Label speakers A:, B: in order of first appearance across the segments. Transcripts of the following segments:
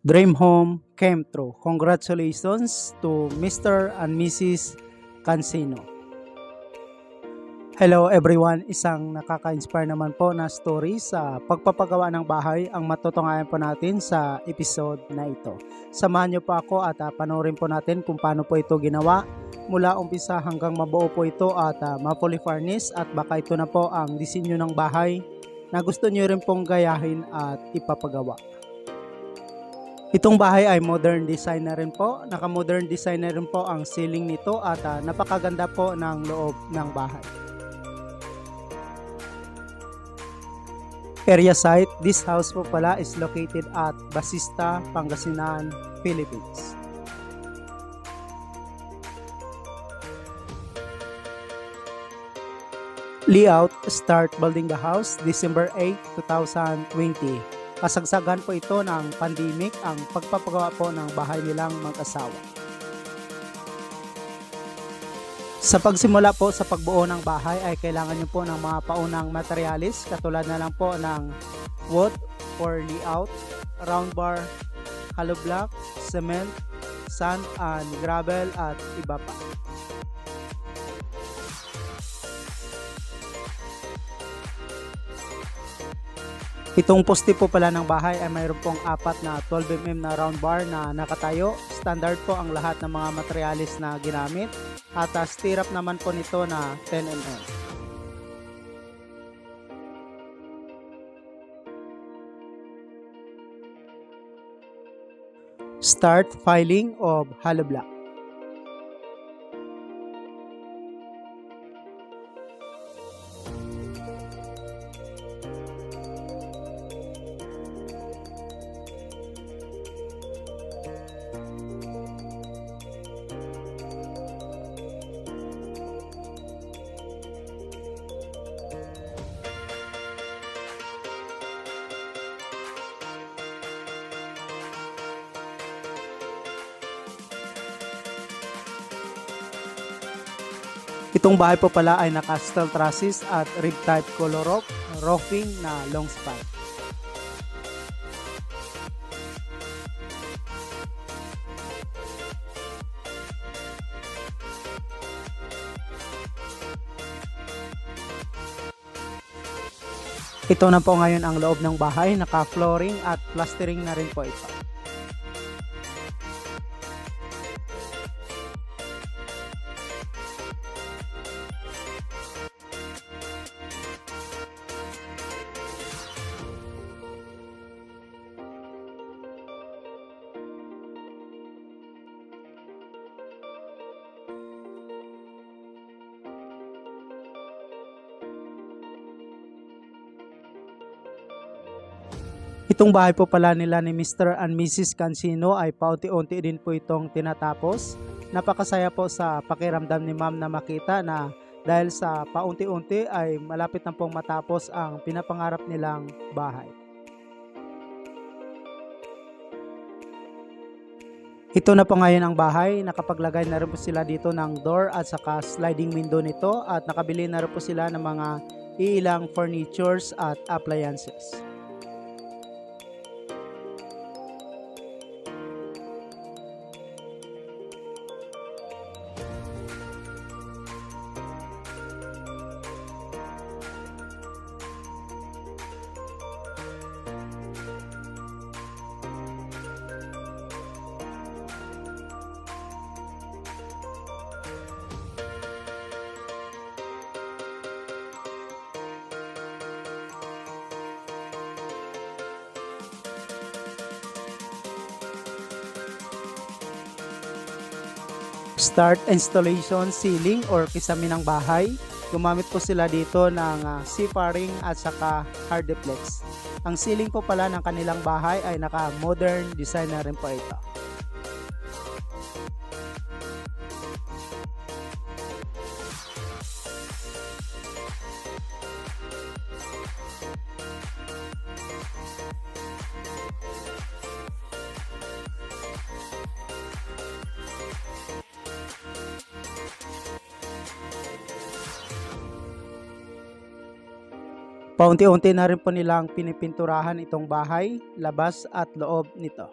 A: Dream home came true. Congratulations to Mr. and Mrs. Cancino. Hello everyone, isang nakaka-inspire naman po na story sa pagpapagawa ng bahay ang matutunghayan po natin sa episode na ito. Samahan niyo po ako at panoorin po natin kung paano po ito ginawa mula umpisa hanggang mabuo po ito at ma-fully furnish at baka ito na po ang disenyo ng bahay na gusto niyo rin pong gayahin at ipapagawa. Itong bahay ay modern design na rin po. Naka-modern design na rin po ang ceiling nito at napakaganda po ng loob ng bahay. Area site, this house po pala is located at Basista, Pangasinan, Philippines. Layout, start building the house December 8, 2020. Kasagsagan po ito ng pandemic ang pagpapagawa po ng bahay nilang mag-asawa. Sa pagsimula po sa pagbuo ng bahay ay kailangan nyo po ng mga paunang materialis katulad na lang po ng wood for layout, round bar, hollow block, cement, sand and gravel at iba pa. Itong poste po pala ng bahay ay mayroon pong 4 na 12mm na round bar na nakatayo. Standard po ang lahat ng mga materialis na ginamit at stirrup naman po nito na 10mm. Start filing of hollow block. Itong bahay po pala ay naka-steel trusses at rib type color roof, roofing na long span. Ito na po ngayon ang loob ng bahay, naka-flooring at plastering na rin po ito. Itong bahay po pala nila ni Mr. and Mrs. Cancino ay paunti-unti din po itong tinatapos. Napakasaya po sa pakiramdam ni ma'am na makita na dahil sa paunti-unti ay malapit na pong matapos ang pinapangarap nilang bahay. Ito na po ngayon ang bahay, nakapaglagay na rin po sila dito ng door at saka sliding window nito at nakabili na rin po sila ng mga ilang furnitures at appliances. Start installation ceiling or kisame ng bahay. Gumamit po sila dito ng C-paring at saka hardiplex. Ang ceiling po pala ng kanilang bahay ay naka-modern design na rin po ito. Paunti-unti na rin po nilang pinipinturahan itong bahay, labas at loob nito.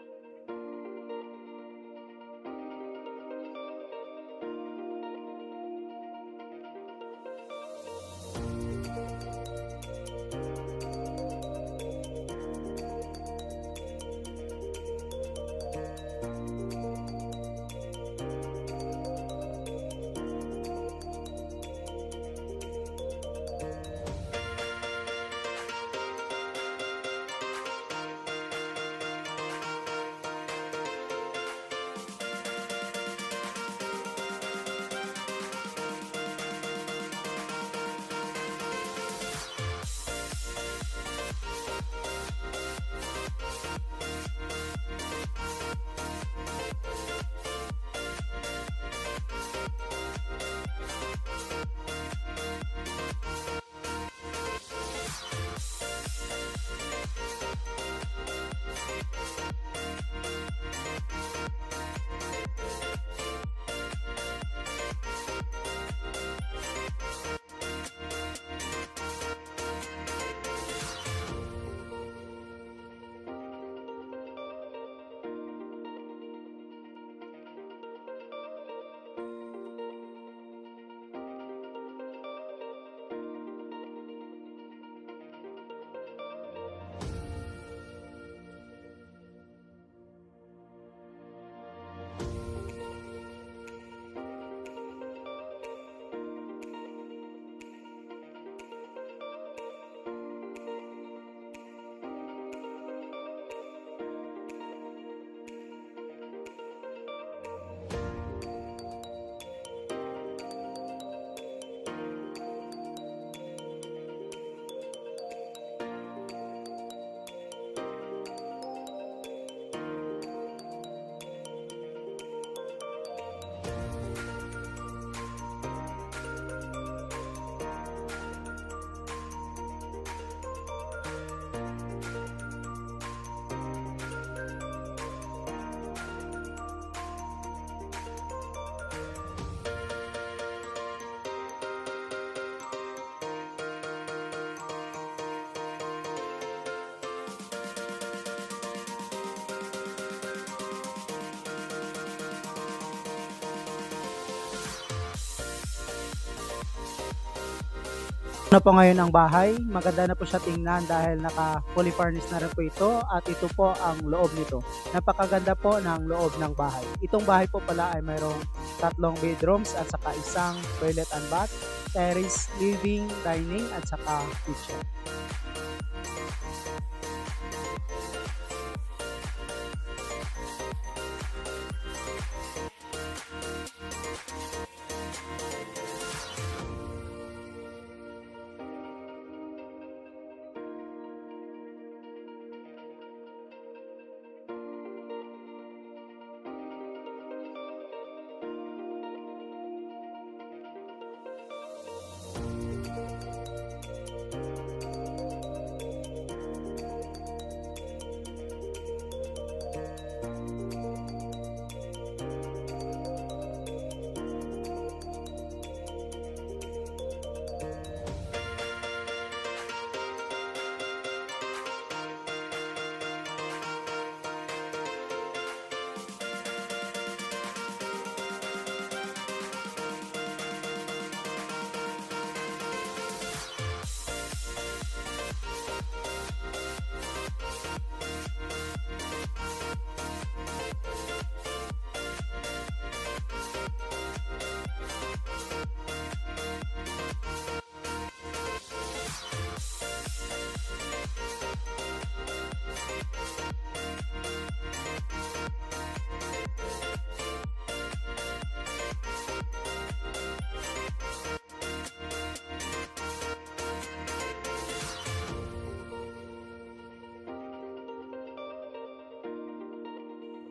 A: Ano po ngayon ang bahay? Maganda na po siya tingnan dahil naka fully furnished na rin po ito at ito po ang loob nito. Napakaganda po ng loob ng bahay. Itong bahay po pala ay mayroong 3 bedrooms at saka isang toilet and bath, terrace, living, dining at saka kitchen.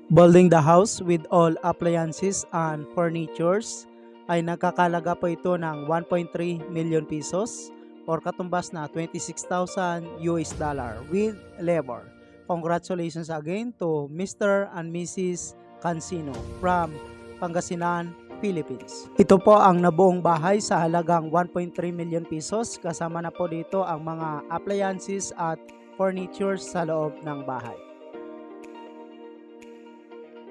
A: Building the house with all appliances and furnitures ay nagkakalaga po ito ng 1.3 million pesos or katumbas na 26,000 US dollar with labor. Congratulations again to Mr. and Mrs. Cansino from Pangasinan, Philippines. Ito po ang nabuong bahay sa halagang 1.3 million pesos kasama na po dito ang mga appliances at furnitures sa loob ng bahay.